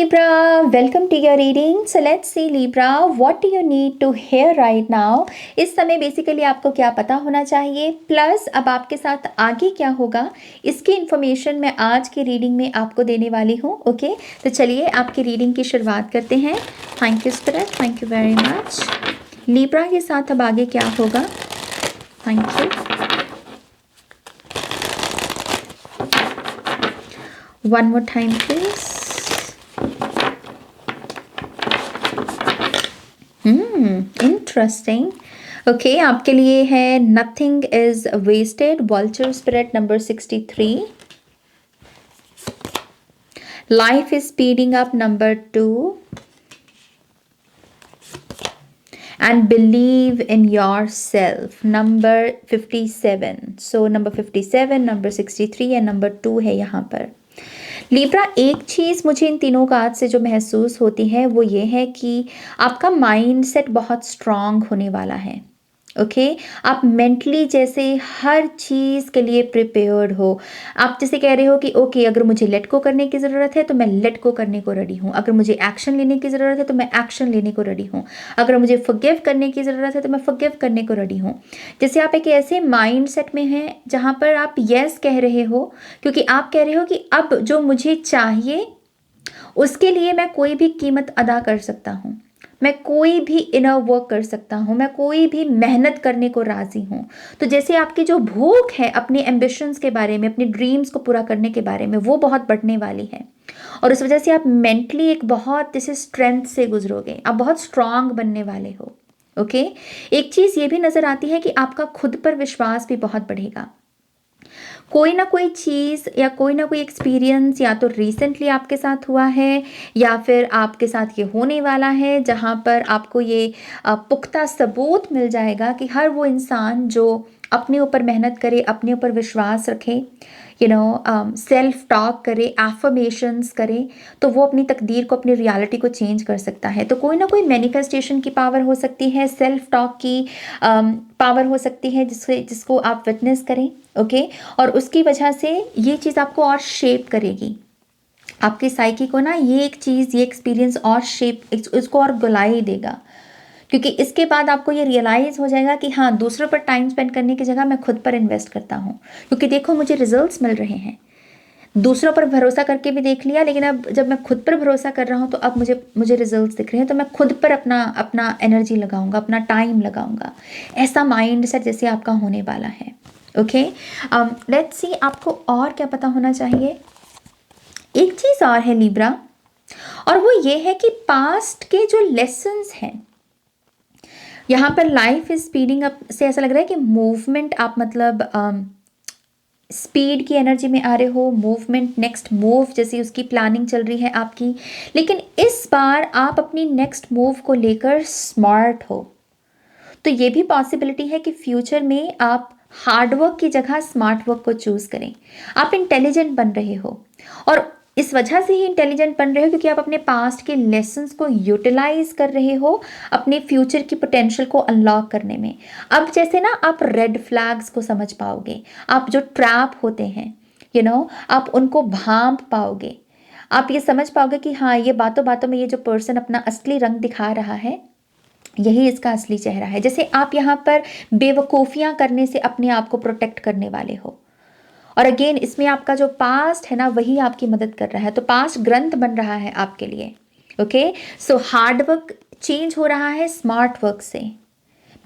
Libra, welcome to your reading. So let's see Libra, what do you need to hear right now? इस समय basically आपको क्या पता होना चाहिए, प्लस अब आपके साथ आगे क्या होगा, इसकी इन्फॉर्मेशन मैं आज की रीडिंग में आपको देने वाली हूँ. ओके, तो चलिए आपकी रीडिंग की शुरुआत करते हैं. Thank you spirit, thank you very much. Libra के साथ अब आगे क्या होगा? Thank you. One more time please. Interesting. Okay, आपके लिए है nothing is wasted, vulture spirit number 63. Life is speeding up number 2. and believe in yourself number 57. so number 57, number 63 and number 2 है यहाँ पर. लिब्रा, एक चीज़ मुझे इन तीनों कार्ड से जो महसूस होती है वो ये है कि आपका माइंडसेट बहुत स्ट्रांग होने वाला है. ओके, आप मेंटली जैसे हर चीज़ के लिए प्रिपेयर्ड हो. आप जैसे कह रहे हो कि ओके, अगर मुझे लेट गो करने की ज़रूरत है तो मैं लेट गो करने को रेडी हूँ. अगर मुझे एक्शन लेने की ज़रूरत है तो मैं एक्शन लेने को रेडी हूँ. अगर मुझे फॉरगिव करने की ज़रूरत है तो मैं फॉरगिव करने को रेडी हूँ. जैसे आप एक ऐसे माइंड सेट में हैं जहाँ पर आप यस कह रहे हो, क्योंकि आप कह रहे हो कि अब जो मुझे चाहिए उसके लिए मैं कोई भी कीमत अदा कर सकता हूँ, मैं कोई भी इनर वर्क कर सकता हूँ, मैं कोई भी मेहनत करने को राज़ी हूँ. तो जैसे आपकी जो भूख है अपने एम्बिशंस के बारे में, अपने ड्रीम्स को पूरा करने के बारे में, वो बहुत बढ़ने वाली है. और उस वजह से आप मेंटली एक बहुत जैसे स्ट्रेंथ से गुजरोगे, आप बहुत स्ट्रांग बनने वाले हो. ओके, एक चीज़ ये भी नज़र आती है कि आपका खुद पर विश्वास भी बहुत बढ़ेगा. कोई ना कोई चीज़ या कोई ना कोई एक्सपीरियंस या तो रिसेंटली आपके साथ हुआ है या फिर आपके साथ ये होने वाला है जहाँ पर आपको ये पुख्ता सबूत मिल जाएगा कि हर वो इंसान जो अपने ऊपर मेहनत करे, अपने ऊपर विश्वास रखे, सेल्फ टॉक करे, एफर्मेशंस करे, तो वो अपनी तकदीर को, अपनी रियलिटी को चेंज कर सकता है. तो कोई ना कोई मैनिफेस्टेशन की पावर हो सकती है, सेल्फ टॉक की पावर हो सकती है जिसको आप विटनेस करें. ओके, और उसकी वजह से ये चीज़ आपको और शेप करेगी, आपकी साइकी को ना ये एक चीज़, ये एक्सपीरियंस और शेप, इसको और गुलाई देगा. क्योंकि इसके बाद आपको ये रियलाइज़ हो जाएगा कि हाँ, दूसरों पर टाइम स्पेंड करने की जगह मैं खुद पर इन्वेस्ट करता हूँ, क्योंकि देखो मुझे रिजल्ट्स मिल रहे हैं. दूसरों पर भरोसा करके भी देख लिया, लेकिन अब जब मैं खुद पर भरोसा कर रहा हूँ तो अब मुझे रिजल्ट्स दिख रहे हैं, तो मैं खुद पर अपना एनर्जी लगाऊंगा, अपना टाइम लगाऊंगा. ऐसा माइंड सेट जैसे आपका होने वाला है. ओके, लेट्स सी आपको और क्या पता होना चाहिए. एक चीज़ और है लिब्रा, और वो ये है कि पास्ट के जो लेसन्स हैं, यहाँ पर लाइफ इज स्पीडिंग अप से ऐसा लग रहा है कि मूवमेंट, आप मतलब स्पीड की एनर्जी में आ रहे हो, मूवमेंट, नेक्स्ट मूव जैसी उसकी प्लानिंग चल रही है आपकी. लेकिन इस बार आप अपनी नेक्स्ट मूव को लेकर स्मार्ट हो. तो ये भी पॉसिबिलिटी है कि फ्यूचर में आप हार्डवर्क की जगह स्मार्ट वर्क को चूज़ करें. आप इंटेलिजेंट बन रहे हो, और इस वजह से ही इंटेलिजेंट बन रहे हो क्योंकि आप अपने पास्ट के लेसन्स को यूटिलाइज कर रहे हो अपने फ्यूचर की पोटेंशियल को अनलॉक करने में. अब जैसे ना आप रेड फ्लैग्स को समझ पाओगे, आप जो ट्रैप होते हैं आप उनको भांप पाओगे. आप ये समझ पाओगे कि हाँ, ये बातों बातों में ये जो पर्सन अपना असली रंग दिखा रहा है, यही इसका असली चेहरा है. जैसे आप यहाँ पर बेवकूफ़ियाँ करने से अपने आप को प्रोटेक्ट करने वाले हो. और अगेन इसमें आपका जो पास्ट है ना, वही आपकी मदद कर रहा है. तो पास्ट ग्रंथ बन रहा है आपके लिए. Okay, so hard work change हो रहा है स्मार्ट वर्क से.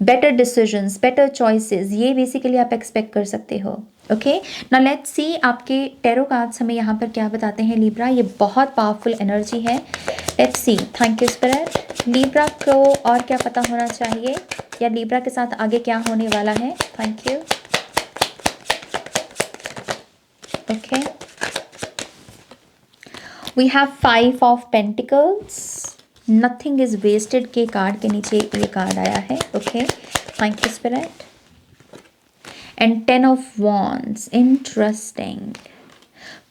बेटर डिसीजंस, बेटर चॉइसेस, ये बेसिकली आप एक्सपेक्ट कर सकते हो. ओके, नाउ लेट्स सी आपके टैरो कार्ड्स हमें यहाँ पर क्या बताते हैं लिब्रा. ये बहुत पावरफुल एनर्जी है. Let's see. Thank you spirit. Libra को और क्या पता होना चाहिए, या लिब्रा के साथ आगे क्या होने वाला है. Thank you. Okay, we have 5 of pentacles. Nothing is wasted के कार्ड के नीचे ये कार्ड आया है. Okay, thank you spirit. And 10 of wands. Interesting.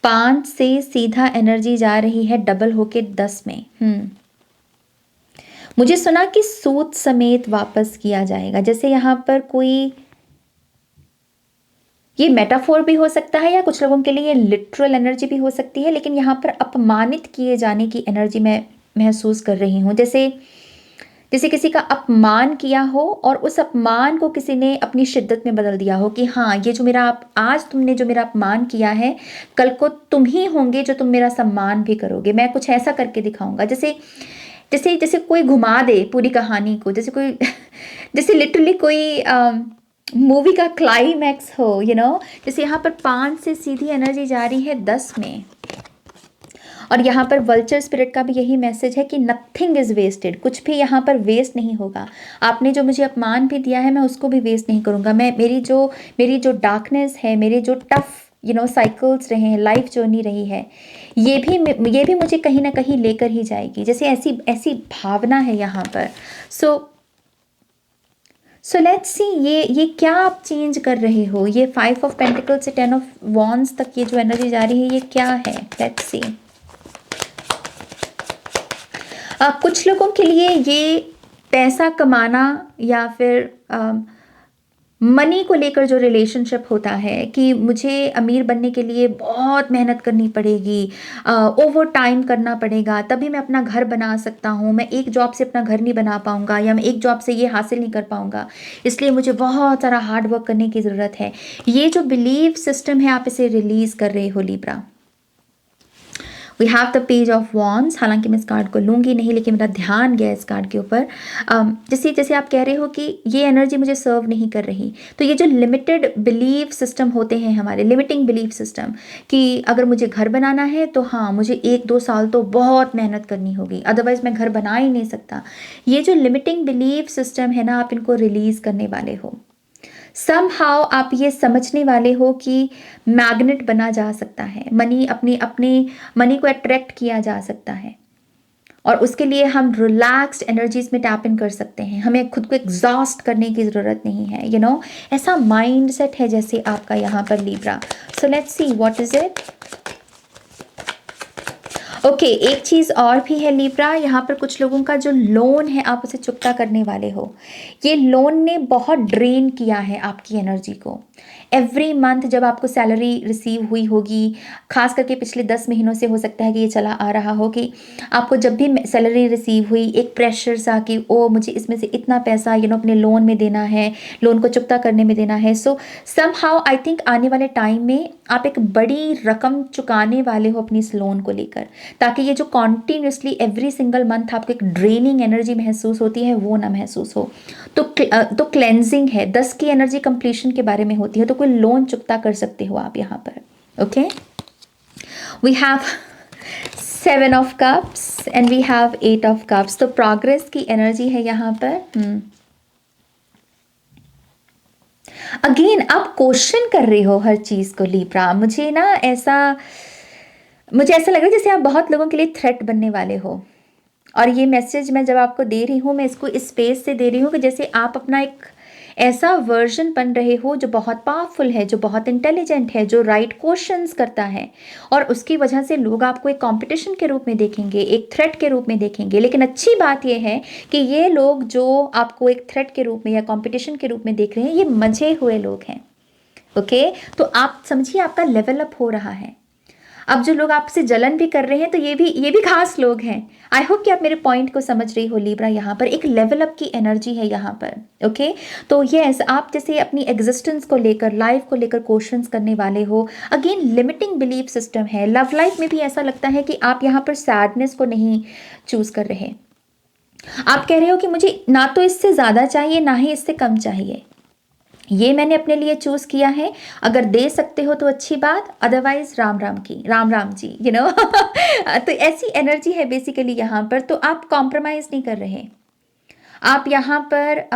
5 से सीधा एनर्जी जा रही है डबल होके 10 में. मुझे सुना कि सूद समेत वापस किया जाएगा. जैसे यहाँ पर कोई ये मेटाफोर भी हो सकता है या कुछ लोगों के लिए ये लिटरल एनर्जी भी हो सकती है, लेकिन यहाँ पर अपमानित किए जाने की एनर्जी मैं महसूस कर रही हूँ। जैसे जैसे किसी का अपमान किया हो और उस अपमान को किसी ने अपनी शिद्दत में बदल दिया हो कि हाँ, ये जो मेरा आज तुमने जो मेरा अपमान किया है, कल को तुम ही होंगे जो तुम मेरा सम्मान भी करोगे, मैं कुछ ऐसा करके दिखाऊंगा। जैसे जैसे जैसे कोई घुमा दे पूरी कहानी को, जैसे कोई जैसे लिटरली कोई मूवी का क्लाइमैक्स हो, जैसे यहाँ पर 5 से सीधी एनर्जी जा रही है 10 में, और यहाँ पर वल्चर स्पिरिट का भी यही मैसेज है कि नथिंग इज़ वेस्टेड, कुछ भी यहाँ पर वेस्ट नहीं होगा। आपने जो मुझे अपमान भी दिया है मैं उसको भी वेस्ट नहीं करूँगा। मैं मेरी जो डार्कनेस है, मेरे जो टफ साइकिल्स रहे हैं, लाइफ जर्नी रही है, ये भी मुझे कहीं ना कहीं लेकर ही जाएगी। जैसे ऐसी ऐसी भावना है यहाँ पर। सो लेट्स सी ये क्या आप चेंज कर रहे हो। ये 5 ऑफ पेंटिकल्स से 10 ऑफ वॉन्ड्स तक ये जो एनर्जी जा रही है ये क्या है, लेट्स सी। कुछ लोगों के लिए ये पैसा कमाना या फिर मनी को लेकर जो रिलेशनशिप होता है कि मुझे अमीर बनने के लिए बहुत मेहनत करनी पड़ेगी, ओवर टाइम करना पड़ेगा, तभी मैं अपना घर बना सकता हूँ, मैं एक जॉब से अपना घर नहीं बना पाऊँगा, या मैं एक जॉब से ये हासिल नहीं कर पाऊँगा, इसलिए मुझे बहुत सारा हार्ड वर्क करने की ज़रूरत है। ये जो बिलीफ सिस्टम है आप इसे रिलीज़ कर रहे हो Libra. We have the page of wands. हालांकि मैं इस कार्ड को लूँगी नहीं, लेकिन मेरा ध्यान गया इस कार्ड के ऊपर। जैसे जैसे आप कह रहे हो कि ये एनर्जी मुझे सर्व नहीं कर रही, तो ये जो लिमिटेड बिलीफ सिस्टम होते हैं हमारे, लिमिटिंग बिलीफ सिस्टम कि अगर मुझे घर बनाना है तो हाँ मुझे 1-2 साल तो बहुत मेहनत करनी होगी, अदरवाइज़ मैं घर बना ही नहीं सकता। ये जो लिमिटिंग बिलीफ सिस्टम है ना, आप इनको रिलीज़ करने वाले हो। समहाउ आप ये समझने वाले हो कि मैग्नेट बना जा सकता है, मनी अपने अपने मनी को अट्रैक्ट किया जा सकता है, और उसके लिए हम रिलैक्स्ड एनर्जीज में टैप इन कर सकते हैं। हमें खुद को एग्जॉस्ट करने की ज़रूरत नहीं है। ऐसा माइंड सेट है जैसे आपका यहाँ पर Libra. So let's see what is it. Okay, एक चीज़ और भी है लिब्रा, यहाँ पर कुछ लोगों का जो लोन है आप उसे चुकता करने वाले हो। ये लोन ने बहुत ड्रेन किया है आपकी एनर्जी को। एवरी मंथ जब आपको सैलरी रिसीव हुई होगी, खास करके पिछले 10 महीनों से हो सकता है कि ये चला आ रहा हो, कि आपको जब भी सैलरी रिसीव हुई एक प्रेशर सा कि ओ मुझे इसमें से इतना पैसा अपने लोन में देना है, लोन को चुकता करने में देना है। सो समहाउ आई थिंक आने वाले टाइम में आप एक बड़ी रकम चुकाने वाले हो अपनी इस लोन को लेकर, ताकि ये जो कॉन्टीन्यूसली एवरी सिंगल मंथ आपको एक ड्रेनिंग एनर्जी महसूस होती है वो ना महसूस हो। तो क्लेंजिंग है, 10 की एनर्जी कंप्लीशन के बारे में होती है, तो कोई लोन चुकता कर सकते हो आप यहाँ पर। Okay, we have 7 of cups and we have 8 of cups. तो प्रोग्रेस की एनर्जी है यहाँ पर। अगेन आप क्वेश्चन कर रहे हो हर चीज़ को लिब्रा। मुझे ऐसा लग रहा है जैसे आप बहुत लोगों के लिए थ्रेट बनने वाले हो, और ये मैसेज मैं जब आपको दे रही हूँ मैं इसको इस स्पेस से दे रही हूँ कि जैसे आप अपना एक ऐसा वर्जन बन रहे हो जो बहुत पावरफुल है, जो बहुत इंटेलिजेंट है, जो राइट क्वेश्चंस करता है, और उसकी वजह से लोग आपको एक कंपटीशन के रूप में देखेंगे, एक थ्रेट के रूप में देखेंगे। लेकिन अच्छी बात यह है कि ये लोग जो आपको एक थ्रेट के रूप में या कंपटीशन के रूप में देख रहे हैं, ये मंझे हुए लोग हैं। ओके, तो आप समझिए आपका लेवल अप हो रहा है। अब जो लोग आपसे जलन भी कर रहे हैं तो ये भी खास लोग हैं। आई होप कि आप मेरे पॉइंट को समझ रही हो लिब्रा। यहाँ पर एक लेवल अप की एनर्जी है यहाँ पर। ओके, तो यस, आप जैसे अपनी एग्जिस्टेंस को लेकर, लाइफ को लेकर क्वेश्चंस करने वाले हो। अगेन लिमिटिंग बिलीफ सिस्टम है। लव लाइफ में भी ऐसा लगता है कि आप यहाँ पर सैडनेस को नहीं चूज कर रहे। आप कह रहे हो कि मुझे ना तो इससे ज़्यादा चाहिए ना ही इससे कम चाहिए, ये मैंने अपने लिए चूज किया है। अगर दे सकते हो तो अच्छी बात, अदरवाइज राम राम जी तो ऐसी एनर्जी है बेसिकली यहाँ पर। तो आप कॉम्प्रोमाइज नहीं कर रहे, आप यहाँ पर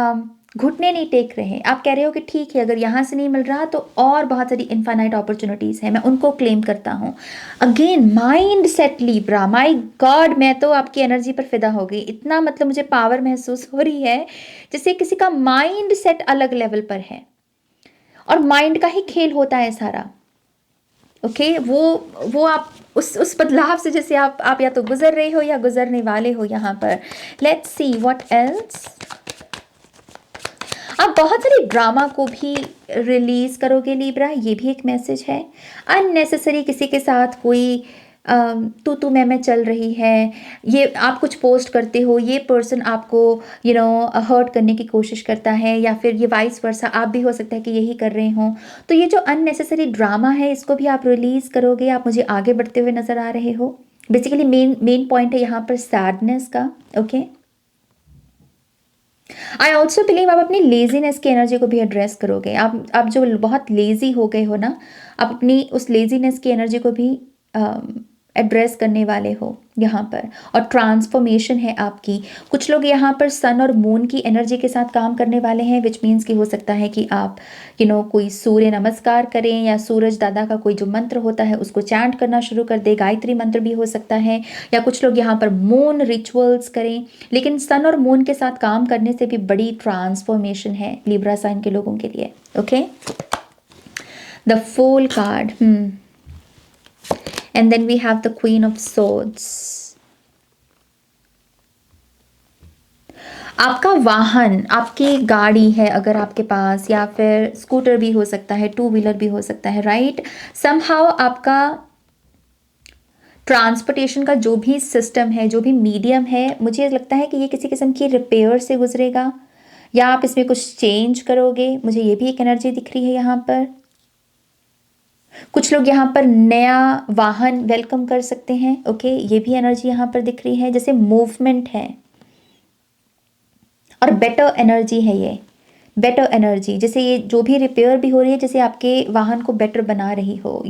घुटने नहीं टेक रहे। आप कह रहे हो कि ठीक है, अगर यहाँ से नहीं मिल रहा तो और बहुत सारी इनफाइनाइट अपॉर्चुनिटीज़ है, मैं उनको क्लेम करता हूँ। Again mind set Libra, my God, मैं तो आपकी एनर्जी पर फिदा हो गई। इतना मतलब मुझे पावर महसूस हो रही है जैसे किसी का माइंड सेट अलग लेवल पर है, और माइंड का ही खेल होता है सारा। ओके, वो आप उस बदलाव से जैसे आप या तो गुजर रहे हो या गुजरने वाले हो यहाँ पर। Let's see what else. आप बहुत सारे ड्रामा को भी रिलीज करोगे लिब्रा, ये भी एक मैसेज है। अननेसेसरी किसी के साथ कोई तू मैं चल रही है, ये आप कुछ पोस्ट करते हो, ये पर्सन आपको हर्ट करने की कोशिश करता है, या फिर ये वाइस वर्सा आप भी हो सकता है कि यही कर रहे हो। तो ये जो अननेसेसरी ड्रामा है इसको भी आप रिलीज करोगे। आप मुझे आगे बढ़ते हुए नजर आ रहे हो। बेसिकली मेन पॉइंट है यहाँ पर सैडनेस का। ओके, आई ऑल्सो बिलीव आप अपनी लेजीनेस की एनर्जी को भी एड्रेस करोगे। आप जो बहुत लेजी हो गए हो ना, आप अपनी उस लेजीनेस की एनर्जी को भी एड्रेस करने वाले हो यहाँ पर। और ट्रांसफॉर्मेशन है आपकी। कुछ लोग यहाँ पर सन और मून की एनर्जी के साथ काम करने वाले हैं, विच मीन्स कि हो सकता है कि आप कोई सूर्य नमस्कार करें, या सूरज दादा का कोई जो मंत्र होता है उसको चैंट करना शुरू कर दे। गायत्री मंत्र भी हो सकता है, या कुछ लोग यहाँ पर मून रिचुअल्स करें। लेकिन सन और मून के साथ काम करने से भी बड़ी ट्रांसफॉर्मेशन है लिब्रा साइन के लोगों के लिए। Okay, the fool card, and then we have the Queen of Swords. आपका वाहन, आपकी गाड़ी है अगर आपके पास, या फिर स्कूटर भी हो सकता है, टू व्हीलर भी हो सकता है, राइट। समहाउ आपका ट्रांसपोर्टेशन का जो भी सिस्टम है, जो भी मीडियम है, मुझे लगता है कि ये किसी किस्म की रिपेयर से गुजरेगा, या आप इसमें कुछ चेंज करोगे। मुझे ये भी एक एनर्जी दिख रही है यहाँ पर। कुछ लोग यहाँ पर नया वाहन वेलकम कर सकते हैं। ओके, ये भी एनर्जी यहाँ पर दिख रही है, जैसे मूवमेंट है और बेटर एनर्जी है। ये बेटर एनर्जी, जैसे ये जो भी रिपेयर भी हो रही है, जैसे आपके वाहन को बेटर बना रही हो,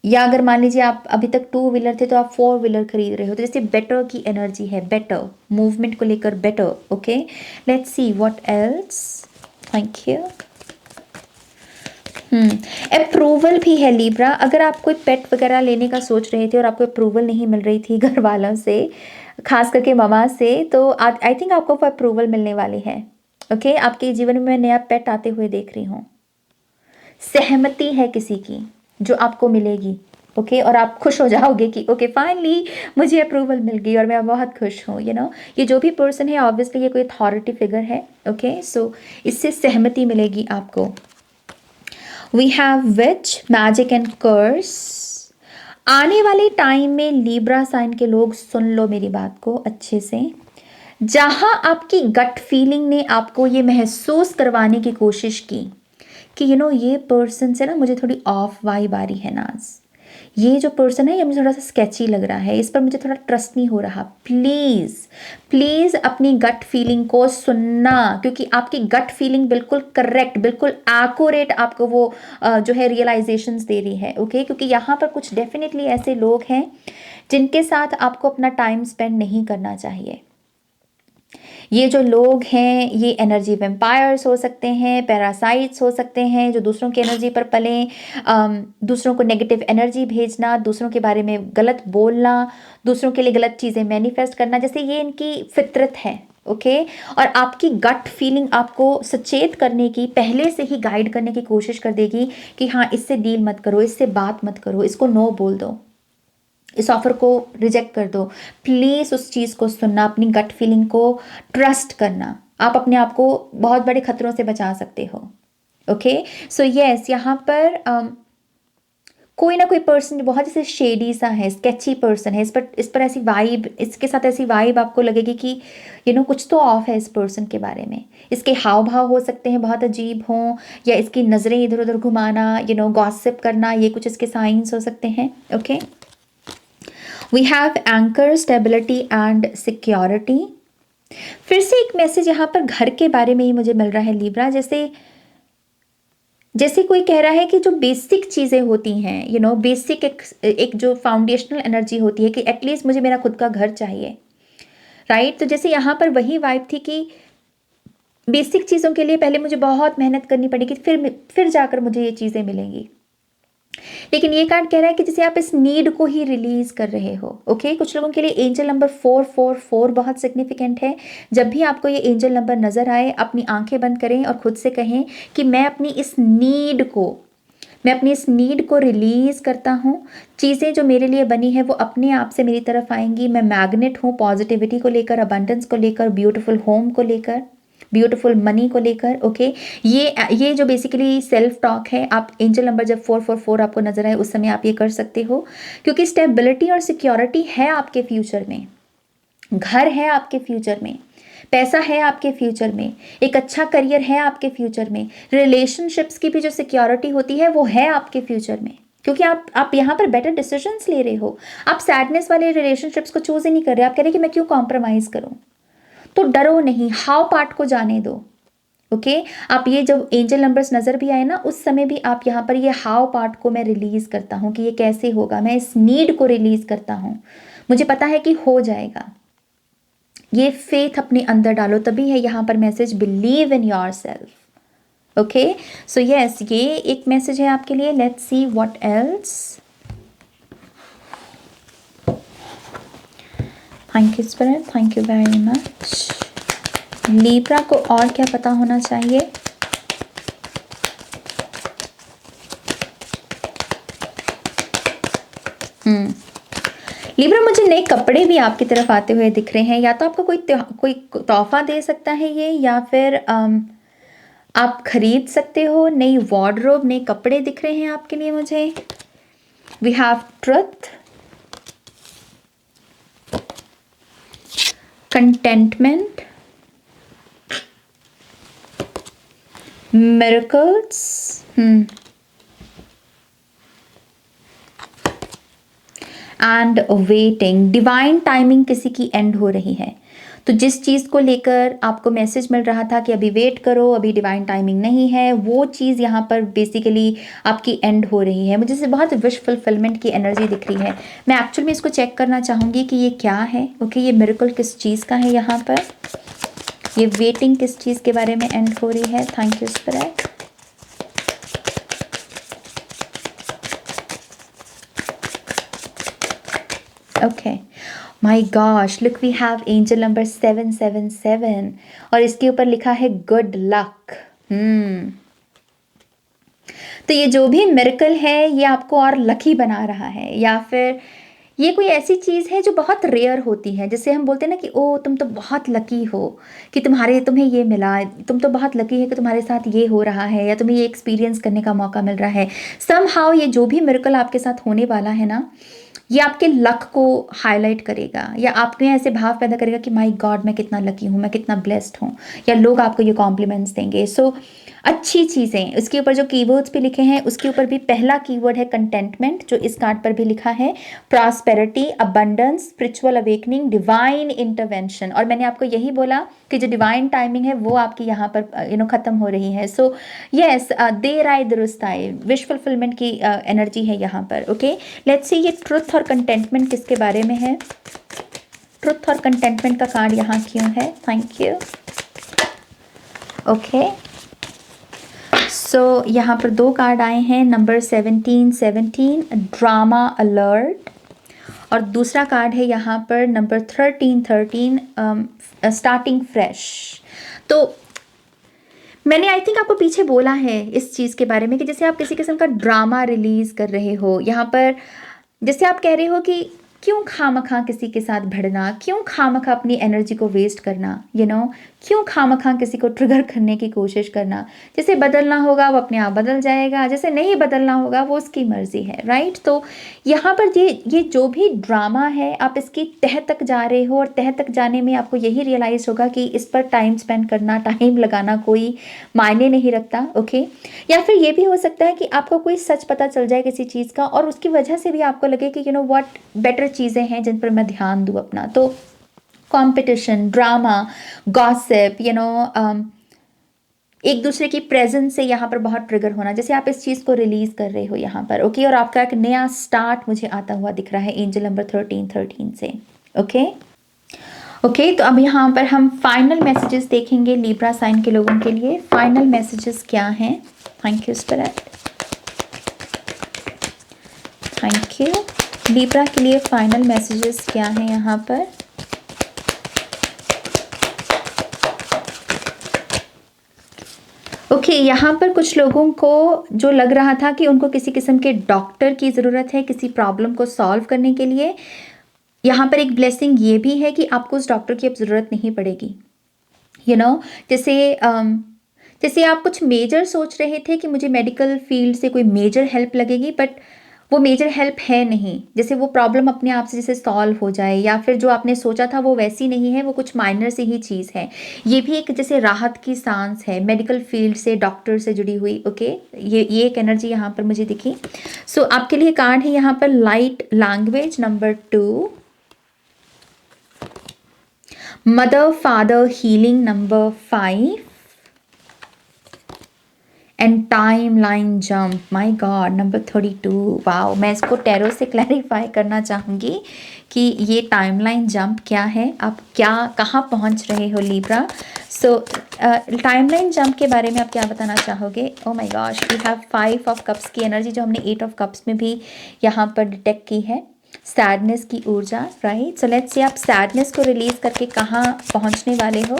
या अगर मान लीजिए आप अभी तक टू व्हीलर थे तो आप फोर व्हीलर खरीद रहे हो, तो जैसे बेटर की एनर्जी है, बेटर मूवमेंट को लेकर better. Okay, let's see what else. Thank you. Approval भी है लिब्रा। अगर आप कोई पेट वगैरह लेने का सोच रहे थे और आपको अप्रूवल नहीं मिल रही थी घर वालों से, खास करके ममा से, तो आई थिंक आपको अप्रूवल मिलने वाली है। ओके, आपके जीवन में मैं नया पेट आते हुए देख रही हूँ। सहमति है किसी की जो आपको मिलेगी। ओके, और आप खुश हो जाओगे कि ओके फाइनली मुझे अप्रूवल मिल गई और मैं बहुत खुश हूँ। ये जो भी पर्सन है ऑब्वियसली ये कोई अथॉरिटी फिगर है। ओके, सो इससे सहमति मिलेगी आपको। We have witch, magic and curse. आने वाले टाइम में लिब्रा साइन के लोग सुन लो मेरी बात को अच्छे से। जहां आपकी गट फीलिंग ने आपको ये महसूस करवाने की कोशिश की कि ये पर्सन से ना मुझे थोड़ी ऑफ वाइब आ रही है नाज, ये जो पर्सन है ये मुझे थोड़ा सा स्केची लग रहा है, इस पर मुझे थोड़ा ट्रस्ट नहीं हो रहा। प्लीज़ प्लीज़ अपनी गट फीलिंग को सुनना, क्योंकि आपकी गट फीलिंग बिल्कुल करेक्ट, बिल्कुल एक्यूरेट आपको वो जो है रियलाइजेशंस दे रही है। ओके, क्योंकि यहाँ पर कुछ डेफिनेटली ऐसे लोग हैं जिनके साथ आपको अपना टाइम स्पेंड नहीं करना चाहिए। ये जो लोग हैं ये एनर्जी वेम्पायर्स हो सकते हैं, पैरासाइट्स हो सकते हैं जो दूसरों की एनर्जी पर पलें, दूसरों को नेगेटिव एनर्जी भेजना, दूसरों के बारे में गलत बोलना, दूसरों के लिए गलत चीज़ें मैनिफेस्ट करना, जैसे ये इनकी फितरत है। ओके, और आपकी गट फीलिंग आपको सचेत करने की, पहले से ही गाइड करने की कोशिश कर देगी कि हाँ इससे डील मत करो, इससे बात मत करो, इसको नो बोल दो, इस ऑफर को रिजेक्ट कर दो। प्लीज़ उस चीज़ को सुनना, अपनी गट फीलिंग को ट्रस्ट करना। आप अपने आप को बहुत बड़े खतरों से बचा सकते हो। ओके, सो यस, यहाँ पर कोई ना कोई पर्सन बहुत जैसे शेडी सा है, स्केची पर्सन है, इस पर ऐसी वाइब, इसके साथ ऐसी वाइब आपको लगेगी कि कुछ तो ऑफ है इस पर्सन के बारे में। इसके हाव भाव हो सकते हैं बहुत अजीब हों, या इसकी नज़रें इधर उधर घुमाना, गॉसिप करना, ये कुछ इसके साइंस हो सकते हैं। Okay, we have anchor, stability and security. फिर से एक मैसेज यहाँ पर घर के बारे में ही मुझे मिल रहा है लिब्रा, जैसे कोई कह रहा है कि जो बेसिक चीज़ें होती हैं, बेसिक एक जो फाउंडेशनल एनर्जी होती है कि एटलीस्ट मुझे मेरा खुद का घर चाहिए, राइट। तो जैसे यहाँ पर वही वाइब थी कि बेसिक चीज़ों के लिए पहले मुझे बहुत मेहनत करनी पड़ेगी, फिर जाकर मुझे ये चीज़ें मिलेंगी। लेकिन ये कार्ड कह रहा है कि जैसे आप इस नीड को ही रिलीज कर रहे हो। ओके, कुछ लोगों के लिए एंजल नंबर 444 बहुत सिग्निफिकेंट है। जब भी आपको ये एंजल नंबर नजर आए, अपनी आंखें बंद करें और खुद से कहें कि मैं अपनी इस नीड को रिलीज करता हूँ। चीज़ें जो मेरे लिए बनी है वो अपने आप से मेरी तरफ आएंगी। मैं मैग्नेट हूँ पॉजिटिविटी को लेकर, अबंडेंस को लेकर, ब्यूटीफुल होम को लेकर। ब्यूटीफुल मनी को लेकर। ओके, ये जो बेसिकली सेल्फ टॉक है, आप एंजल नंबर जब 444 आपको नजर आए उस समय आप ये कर सकते हो, क्योंकि स्टेबिलिटी और सिक्योरिटी है आपके फ्यूचर में, घर है आपके फ्यूचर में, पैसा है आपके फ्यूचर में, एक अच्छा करियर है आपके फ्यूचर में, रिलेशनशिप्स की भी जो सिक्योरिटी होती है वो है आपके फ्यूचर में, क्योंकि आप यहाँ पर बेटर डिसीजंस ले रहे हो। आप सैडनेस वाले रिलेशनशिप्स को चूज ही नहीं कर रहे, आप कह रहे कि मैं क्यों कॉम्प्रोमाइज करूं। तो डरो नहीं, हाउ पार्ट को जाने दो। ओके, आप ये जब एंजल नंबर्स नजर भी आए ना उस समय भी आप यहाँ पर ये हाउ पार्ट को मैं रिलीज करता हूँ कि ये कैसे होगा, मैं इस नीड को रिलीज करता हूँ, मुझे पता है कि हो जाएगा। ये फेथ अपने अंदर डालो, तभी है यहाँ पर message believe in your self. Okay, so yes, ये एक मैसेज है आपके लिए। Let's see what else. Thank you spirit, thank you very much. Libra को और क्या पता होना चाहिए? लिब्रा, मुझे नए कपड़े भी आपकी तरफ आते हुए दिख रहे हैं, या तो आपको कोई तोहफा दे सकता है ये, या फिर आप खरीद सकते हो। नई वार्डरोब, नए कपड़े दिख रहे हैं आपके लिए मुझे। We have truth, contentment, miracles, and waiting. Divine timing किसी की एंड हो रही है, तो जिस चीज़ को लेकर आपको मैसेज मिल रहा था कि अभी वेट करो, अभी डिवाइन टाइमिंग नहीं है, वो चीज़ यहाँ पर बेसिकली आपकी एंड हो रही है। मुझे से बहुत विश फुलफिलमेंट की एनर्जी दिख रही है। मैं एक्चुअल में इसको चेक करना चाहूँगी कि ये क्या है। ओके, ये मिरेकल किस चीज़ का है यहाँ पर, ये वेटिंग किस चीज़ के बारे में एंड हो रही है। Thank you spirit. Okay, my gosh, look we have angel number 777 और इसके ऊपर लिखा है गुड लक। तो ये जो भी मिरेकल है ये आपको और लकी बना रहा है, या फिर ये कोई ऐसी चीज़ है जो बहुत रेयर होती है, जिससे हम बोलते हैं ना कि ओ तुम तो बहुत लकी हो कि तुम्हें ये मिला, तुम तो बहुत लकी है कि तुम्हारे साथ ये हो रहा है, या तुम्हें ये एक्सपीरियंस करने का मौका मिल रहा है। समहाउ ये जो भी मिरेकल आपके साथ होने वाला है ना, ये आपके लक को हाईलाइट करेगा, या आपके ऐसे भाव पैदा करेगा कि माय गॉड मैं कितना लकी हूँ, मैं कितना ब्लेस्ड हूँ, या लोग आपको ये कॉम्प्लीमेंट्स देंगे। सो अच्छी चीज़ें, उसके ऊपर जो कीवर्ड्स भी लिखे हैं उसके ऊपर भी पहला कीवर्ड है कंटेंटमेंट, जो इस कार्ड पर भी लिखा है, prosperity, abundance, spiritual awakening, divine intervention. और मैंने आपको यही बोला कि जो डिवाइन टाइमिंग है वो आपकी यहाँ पर खत्म हो रही है। सो यस, देर आए दुरुस्त आए, विश फुलफिलमेंट की एनर्जी है यहाँ पर। ओके, लेट्स सी ये ट्रुथ और कंटेंटमेंट किसके बारे में है। ट्रुथ और कंटेंटमेंट का कार्ड यहाँ क्यों है? Thank you. ओके, सो यहाँ पर दो कार्ड आए हैं, नंबर 1717 ड्रामा अलर्ट, और दूसरा कार्ड है यहाँ पर नंबर 1313 स्टार्टिंग फ्रेश। तो मैंने आई थिंक आपको पीछे बोला है इस चीज़ के बारे में कि जैसे आप किसी किस्म का ड्रामा रिलीज कर रहे हो यहाँ पर, जैसे आप कह रहे हो कि क्यों खामखा किसी के साथ भिड़ना, क्यों खामखा अपनी एनर्जी को वेस्ट करना, क्यों खामखा किसी को ट्रिगर करने की कोशिश करना। जैसे बदलना होगा वो अपने आप बदल जाएगा, जैसे नहीं बदलना होगा वो उसकी मर्जी है, राइट। तो यहाँ पर ये जो भी ड्रामा है आप इसकी तह तक जा रहे हो, और तह तक जाने में आपको यही रियलाइज़ होगा कि इस पर टाइम स्पेंड करना, टाइम लगाना कोई मायने नहीं रखता। ओके, या फिर ये भी हो सकता है कि आपको कोई सच पता चल जाए किसी चीज़ का, और उसकी वजह से भी आपको लगे कि व्हाट बेटर चीज़ें हैं जिन पर मैं ध्यान दूँ अपना। तो कंपटीशन, ड्रामा, गॉसिप, एक दूसरे की प्रेजेंस से यहाँ पर बहुत ट्रिगर होना, जैसे आप इस चीज़ को रिलीज कर रहे हो यहाँ पर। ओके, और आपका एक नया स्टार्ट मुझे आता हुआ दिख रहा है एंजल नंबर 1313 से। ओके, तो अब यहाँ पर हम फाइनल मैसेजेस देखेंगे लिब्रा साइन के लोगों के लिए। फाइनल मैसेजेस क्या हैं? Thank you spirit, thank you. Libra के लिए फाइनल मैसेजेस क्या हैं यहाँ पर? ओके, यहाँ पर कुछ लोगों को जो लग रहा था कि उनको किसी किस्म के डॉक्टर की ज़रूरत है किसी प्रॉब्लम को सॉल्व करने के लिए, यहाँ पर एक ब्लेसिंग ये भी है कि आपको उस डॉक्टर की अब ज़रूरत नहीं पड़ेगी। जैसे जैसे आप कुछ मेजर सोच रहे थे कि मुझे मेडिकल फील्ड से कोई मेजर हेल्प लगेगी, बट वो मेजर हेल्प है नहीं। जैसे वो प्रॉब्लम अपने आप से जैसे सॉल्व हो जाए, या फिर जो आपने सोचा था वो वैसी नहीं है, वो कुछ माइनर सी ही चीज़ है। ये भी एक जैसे राहत की सांस है मेडिकल फील्ड से, डॉक्टर से जुड़ी हुई। ओके, ये एक एनर्जी यहाँ पर मुझे दिखी। सो आपके लिए कार्ड है यहाँ पर light language number 2, mother father healing number 5, and time line jump, my God, number 32। Wow, मैं इसको टैरो से क्लैरिफाई करना चाहूँगी कि ये टाइम लाइन जंप क्या है, आप क्या कहाँ पहुँच रहे हो Libra. So time line jump के बारे में आप क्या बताना चाहोगे। Oh my gosh, we have 5 of cups की एनर्जी, जो हमने 8 ऑफ कप्स में भी यहाँ पर डिटेक्ट की है। सैडनेस की ऊर्जा, राइट। सो लेट्स से आप सैडनेस को रिलीज करके कहाँ पहुँचने वाले हो।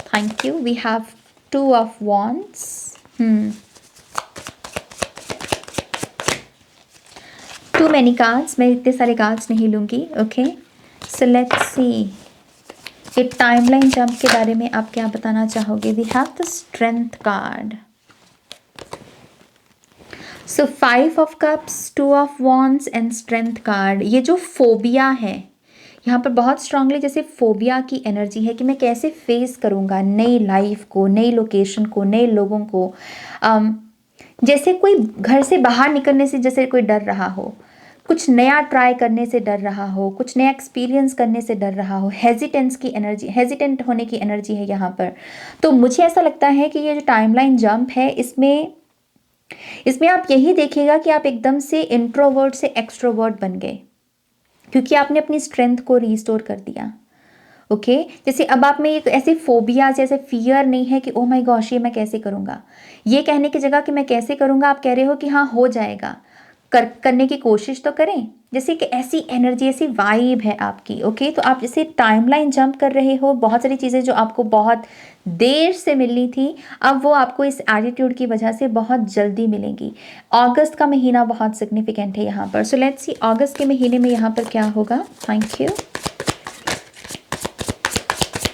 Thank you. We have 2 of wands. Too many cards, मैं इतने सारे कार्ड्स नहीं लूँगी। ओके, सो लेट्स सी ये टाइमलाइन जंप के बारे में आप क्या बताना चाहोगे। We have the strength card. So 5 of cups, 2 of wands and strength card. ये जो फोबिया है यहाँ पर बहुत स्ट्रांगली जैसे फोबिया की एनर्जी है कि मैं कैसे फेस करूँगा नई लाइफ को, नई लोकेशन को, नए लोगों को। जैसे कोई घर से बाहर निकलने से जैसे कोई डर रहा हो, कुछ नया ट्राई करने से डर रहा हो, कुछ नया एक्सपीरियंस करने से डर रहा हो, हेजिटेंस की एनर्जी, हेजिटेंट होने की एनर्जी है यहाँ पर। तो मुझे ऐसा लगता है कि ये जो टाइमलाइन जंप है, इसमें आप यही देखिएगा कि आप एकदम से इंट्रोवर्ट से एक्सट्रोवर्ट बन गए, क्योंकि आपने अपनी स्ट्रेंथ को रिस्टोर कर दिया। ओके, जैसे अब आप में एक ऐसे फोबिया, जैसे फियर नहीं है कि ओ माय गॉश ये मैं कैसे करूँगा। ये कहने की जगह कि मैं कैसे करूँगा, आप कह रहे हो कि हाँ हो जाएगा, करने की कोशिश तो करें। जैसे कि ऐसी एनर्जी, ऐसी वाइब है आपकी। ओके, तो आप जैसे टाइमलाइन जंप कर रहे हो, बहुत सारी चीज़ें जो आपको बहुत देर से मिलनी थी, अब वो आपको इस एटीट्यूड की वजह से बहुत जल्दी मिलेंगी। अगस्त का महीना बहुत सिग्निफिकेंट है यहाँ पर। सो लेट्स सी अगस्त के महीने में यहाँ पर क्या होगा। Thank you,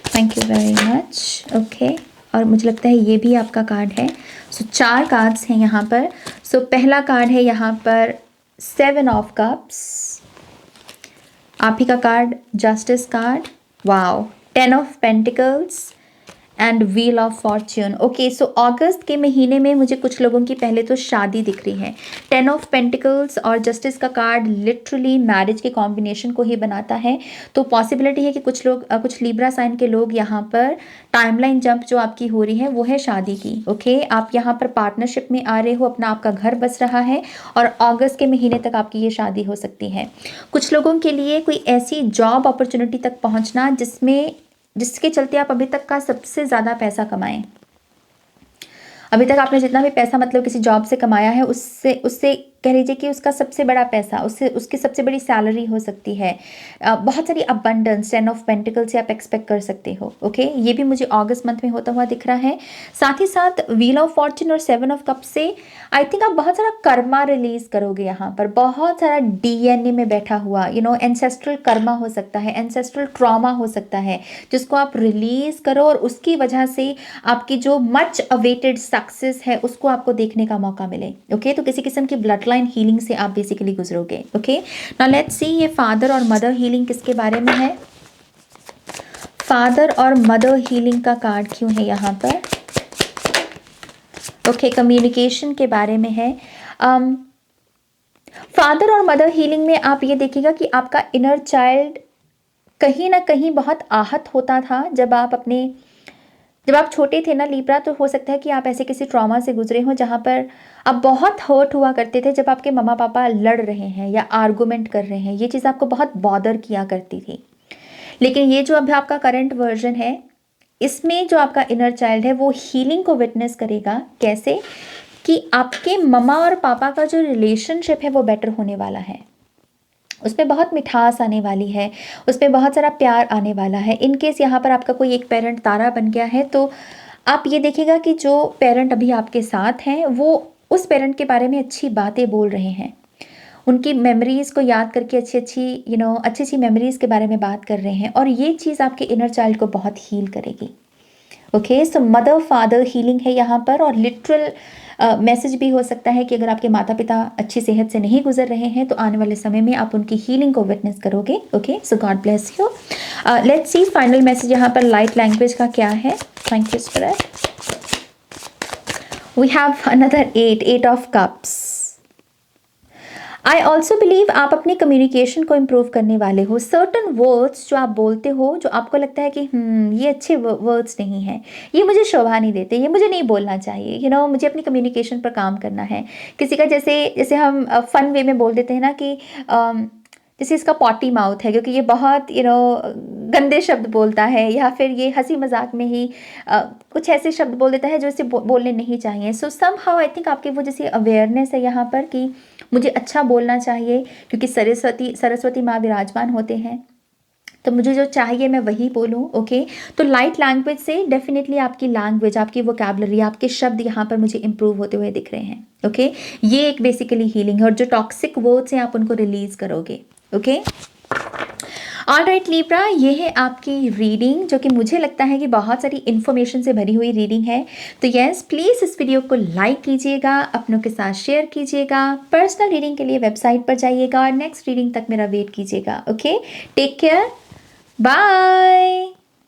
thank you very much. Okay, और मुझे लगता है ये भी आपका कार्ड है। सो 4 कार्ड्स हैं यहाँ पर। सो पहला कार्ड है यहाँ पर 7 ऑफ कप्स, आप ही का card, justice card. Wow, 10 of pentacles and wheel of fortune. Okay, so अगस्त के महीने में मुझे कुछ लोगों की पहले तो शादी दिख रही है। 10 ऑफ पेंटिकल्स और जस्टिस का कार्ड लिटरली मैरिज के कॉम्बिनेशन को ही बनाता है। तो पॉसिबिलिटी है कि कुछ लोग, कुछ लिब्रा साइन के लोग यहाँ पर टाइमलाइन जंप जो आपकी हो रही है वो है शादी की। ओके, आप यहाँ पर पार्टनरशिप में आ रहे हो, अपना आपका घर बस रहा है, और अगस्त के महीने तक आपकी ये शादी हो सकती है। कुछ लोगों के लिए कोई ऐसी जॉब अपॉर्चुनिटी तक पहुँचना जिसके चलते आप अभी तक का सबसे ज़्यादा पैसा कमाएं। अभी तक आपने जितना भी पैसा मतलब किसी जॉब से कमाया है, उससे उससे कह लीजिए कि उसका सबसे बड़ा पैसा, उससे उसकी सबसे बड़ी सैलरी हो सकती है। बहुत सारी अबंडेंस, 10 ऑफ पेंटिकल से आप एक्सपेक्ट कर सकते हो। ओके, ये भी मुझे अगस्त मंथ में होता हुआ दिख रहा है। साथ ही साथ व्हील ऑफ फॉर्च्यून और 7 ऑफ कप से आई थिंक आप बहुत सारा कर्मा रिलीज करोगे यहाँ पर। बहुत सारा डीएनए में बैठा हुआ एंसेस्ट्रल कर्मा हो सकता है, एंसेस्ट्रल ट्रॉमा हो सकता है, जिसको आप रिलीज करो और उसकी वजह से आपकी जो मच अवेटेड सक्सेस है उसको आपको देखने का मौका मिले। ओके, तो किसी किस्म की ब्लड लाइन हीलिंग से आप बेसिकली गुजरोगे। ओके, नाउ लेट्स सी ये फादर और मदर हीलिंग किसके बारे में है। फादर और मदर हीलिंग का कार्ड क्यों है यहाँ पर। ओके, कम्युनिकेशन के बारे में है। फादर और मदर हीलिंग में आप ये देखिएगा कि आपका इनर चाइल्ड कहीं ना कहीं बहुत आहत होता था जब आप छोटे थे ना लिब्रा। तो हो सकता है कि आप ऐसे किसी ट्रॉमा से गुजरे हो जहाँ पर आप बहुत हर्ट हुआ करते थे जब आपके मम्मा पापा लड़ रहे हैं या आर्गुमेंट कर रहे हैं। ये चीज़ आपको बहुत बॉदर किया करती थी। लेकिन ये जो अभी आपका करंट वर्जन है, इसमें जो आपका इनर चाइल्ड है वो हीलिंग को विटनेस करेगा। कैसे कि आपके मम्मा और पापा का जो रिलेशनशिप है वो बेटर होने वाला है, उसमें बहुत मिठास आने वाली है, उसमें बहुत सारा प्यार आने वाला है। इन केस यहाँ पर आपका कोई एक पेरेंट तारा बन गया है, तो आप ये देखिएगा कि जो पेरेंट अभी आपके साथ हैं वो उस पेरेंट के बारे में अच्छी बातें बोल रहे हैं, उनकी मेमोरीज़ को याद करके अच्छी अच्छी मेमोरीज़ के बारे में बात कर रहे हैं, और ये चीज़ आपके इनर चाइल्ड को बहुत हील करेगी। ओके, सो मदर फादर हीलिंग है यहाँ पर, और लिटरल मैसेज भी हो सकता है कि अगर आपके माता पिता अच्छी सेहत से नहीं गुजर रहे हैं तो आने वाले समय में आप उनकी हीलिंग को विटनेस करोगे। Okay, so God bless you. Let's see final message यहाँ पर लाइट लैंग्वेज का क्या है। Thank you spirit. We have another 8 of cups. I also believe आप अपनी कम्युनिकेशन को इम्प्रूव करने वाले हो। सर्टन वर्ड्स जो आप बोलते हो, जो आपको लगता है कि ये अच्छे वर्ड्स नहीं हैं, ये मुझे शोभा नहीं देते, ये मुझे नहीं बोलना चाहिए, मुझे अपनी कम्युनिकेशन पर काम करना है। किसी का जैसे जैसे हम फन वे में बोल देते हैं ना कि जैसे इसका पॉटी माउथ है क्योंकि ये बहुत गंदे शब्द बोलता है, या फिर ये हंसी मजाक में ही कुछ ऐसे शब्द बोल देता है जो इसे बोलने नहीं चाहिए। सो सम हाउ आई थिंक आपके वो जैसे अवेयरनेस है यहाँ पर कि मुझे अच्छा बोलना चाहिए, क्योंकि सरस्वती माँ विराजमान होते हैं, तो मुझे जो चाहिए मैं वही बोलूँ। ओके, तो लाइट लैंग्वेज से डेफिनेटली आपकी लैंग्वेज, आपकी वोकैबुलरी, आपके शब्द यहाँ पर मुझे इंप्रूव होते हुए दिख रहे हैं। ओके, ये एक बेसिकली हीलिंग है, और जो टॉक्सिक वर्ड्स हैं आप उनको रिलीज करोगे। ओके, ऑलराइट लिब्रा, ये है आपकी रीडिंग, जो कि मुझे लगता है कि बहुत सारी इन्फॉर्मेशन से भरी हुई रीडिंग है। तो यस, प्लीज़ इस वीडियो को लाइक कीजिएगा, अपनों के साथ शेयर कीजिएगा, पर्सनल रीडिंग के लिए वेबसाइट पर जाइएगा और नेक्स्ट रीडिंग तक मेरा वेट कीजिएगा। Okay, take care, bye.